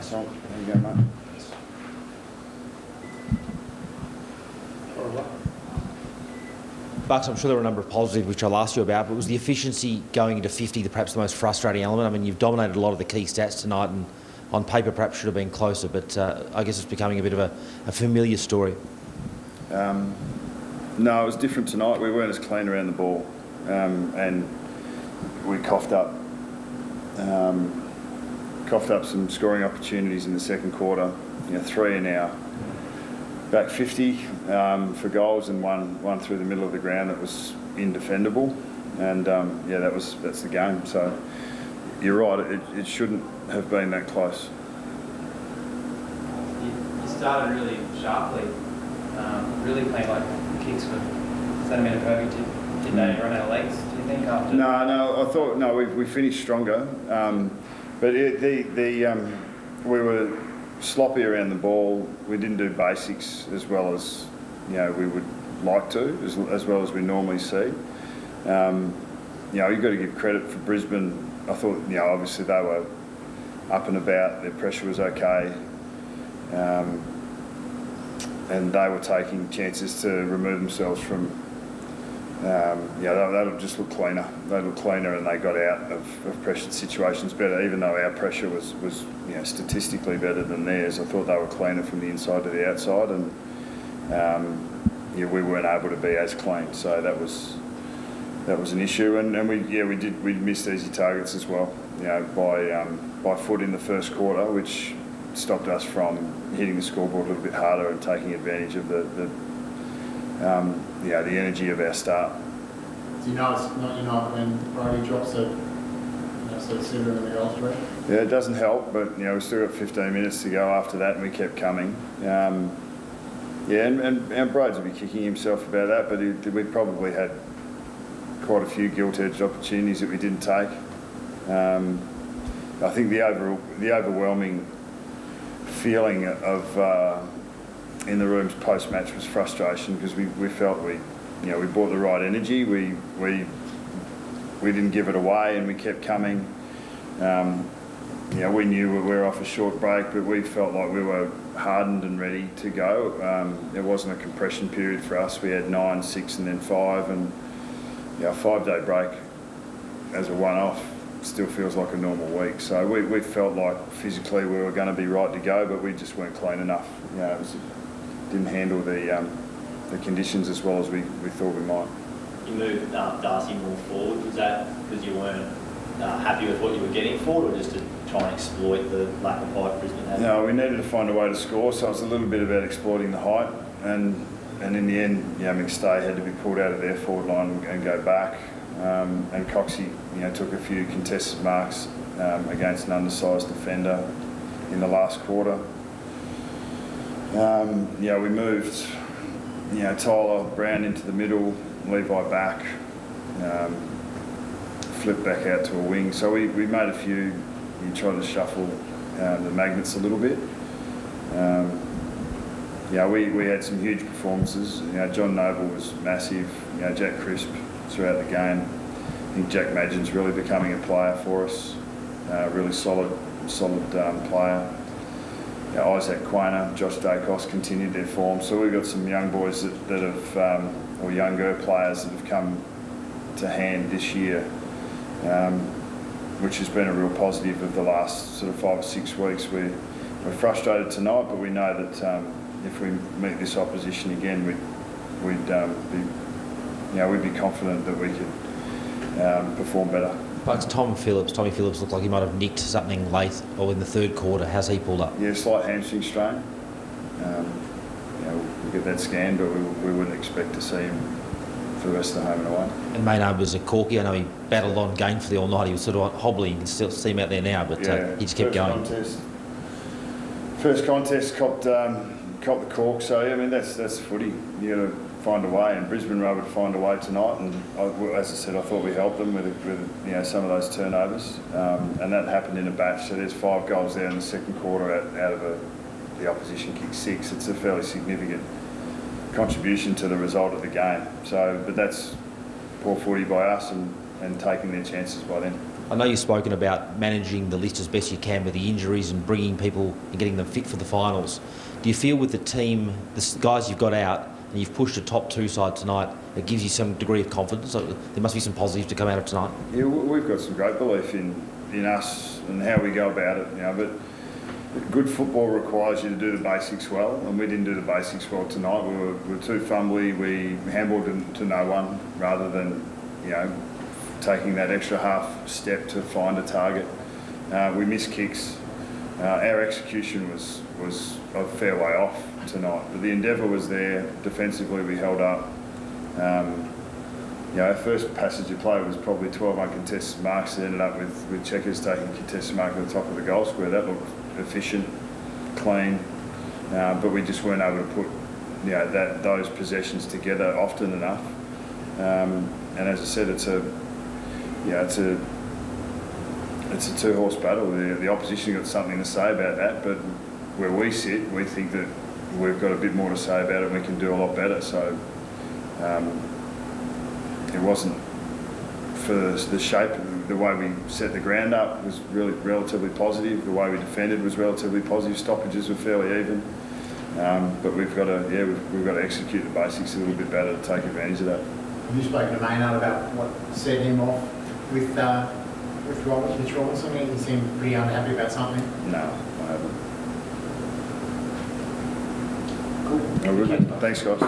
Thanks. There you go, mate. Bucks, I'm sure there were a number of positives which I'll ask you about, but was the efficiency going into 50 perhaps the most frustrating element? I mean, you've dominated a lot of the key stats tonight, and on paper perhaps should have been closer, but I guess it's becoming a bit of a familiar story. No, it was different tonight. We weren't as clean around the ball, and we coughed up some scoring opportunities in the second quarter. 3 in our back 50 for goals, and one through the middle of the ground that was indefendable, and that's the game. So you're right, it shouldn't have been that close. You started really sharply, really playing like kicks for centimetre perfect. Did they run out of legs, do you think, after? No, I thought, we finished stronger, but we were sloppy around the ball. We didn't do basics as well as we would like to, as well as we normally see. You've got to give credit for Brisbane. I thought obviously they were up and about. Their pressure was okay, and they were taking chances to remove themselves from. That'll just look cleaner. They look cleaner, and they got out of pressured situations better. Even though our pressure was statistically better than theirs, I thought they were cleaner from the inside to the outside, and we weren't able to be as clean. So that was an issue, and we missed easy targets as well. By foot in the first quarter, which stopped us from hitting the scoreboard a little bit harder and taking advantage of the energy of our start. Do you know it's not when Brody drops it, sort of center in the goal street? Yeah, it doesn't help, but we still got 15 minutes to go after that, and we kept coming. And Broads would be kicking himself about that, but we probably had quite a few gilt-edged opportunities that we didn't take. I think the overwhelming feeling of in the rooms post-match was frustration, because we felt we brought the right energy. We didn't give it away, and we kept coming. We knew we were off a short break, but we felt like we were hardened and ready to go. It wasn't a compression period for us. We had 9, 6 and then 5, and a 5-day break as a one-off still feels like a normal week. So we felt like physically we were going to be right to go, but we just weren't clean enough. Didn't handle the conditions as well as we thought we might. You moved Darcy more forward. Was that because you weren't happy with what you were getting forward, or just to try and exploit the lack of height Brisbane had? No, we needed to find a way to score, so it was a little bit about exploiting the height, and in the end, McStay had to be pulled out of their forward line and go back, and Coxie, took a few contested marks against an undersized defender in the last quarter. We moved, Tyler Brown into the middle, Levi back, flipped back out to a wing. So we made a few. We tried to shuffle the magnets a little bit. We had some huge performances. John Noble was massive. Jack Crisp throughout the game. I think Jack Madgen's really becoming a player for us. Really solid player. Isaac Quainer, Josh Dacos continued their form. So we've got some young boys that have, or younger players that have come to hand this year, which has been a real positive of the last sort of 5 or 6 weeks. We're frustrated tonight, but we know that if we meet this opposition again, we'd be confident that we could perform better. Bucks, Tommy Phillips looked like he might have nicked something late or in the third quarter. How's he pulled up? Yeah, slight hamstring strain. We'll get that scanned, but we wouldn't expect to see him for the rest of the home and away. And Maynard was a corky. I know he battled on gainfully all night. He was sort of hobbling. You can still see him out there now, but he just kept going. First contest copped the cork. So that's footy. You got to find a way, and Brisbane were able to find a way tonight. And as I said, I thought we helped them with some of those turnovers, and that happened in a batch. So there's 5 goals there in the second quarter out of the opposition kicked 6. It's a fairly significant contribution to the result of the game. So, but that's poor footy by us and taking their chances by them. I know you've spoken about managing the list as best you can with the injuries and bringing people and getting them fit for the finals. Do you feel with the team, the guys you've got out, and you've pushed a top 2 side tonight, it gives you some degree of confidence? So there must be some positives to come out of tonight. Yeah, we've got some great belief in us and how we go about it, but good football requires you to do the basics well, and we didn't do the basics well tonight. We were too fumbly. We handballed to no one rather than, taking that extra half step to find a target. We missed kicks. Our execution was a fair way off tonight, but the endeavour was there. Defensively, we held up. Our first passage of play was probably 12 uncontested marks. It ended up with Checkers taking contested mark at the top of the goal square. That looked efficient, clean, but we just weren't able to put those possessions together often enough. And as I said, it's a 2-horse battle. The opposition got something to say about that, but where we sit, we think that we've got a bit more to say about it and we can do a lot better. So it wasn't for the shape. The way we set the ground up was really relatively positive. The way we defended was relatively positive. Stoppages were fairly even, but we've got to execute the basics a little bit better to take advantage of that. Have you spoken to Maynard about what set him off with Mitch Robinson? He seemed pretty unhappy about something. No, I haven't. Cool. Thanks, guys.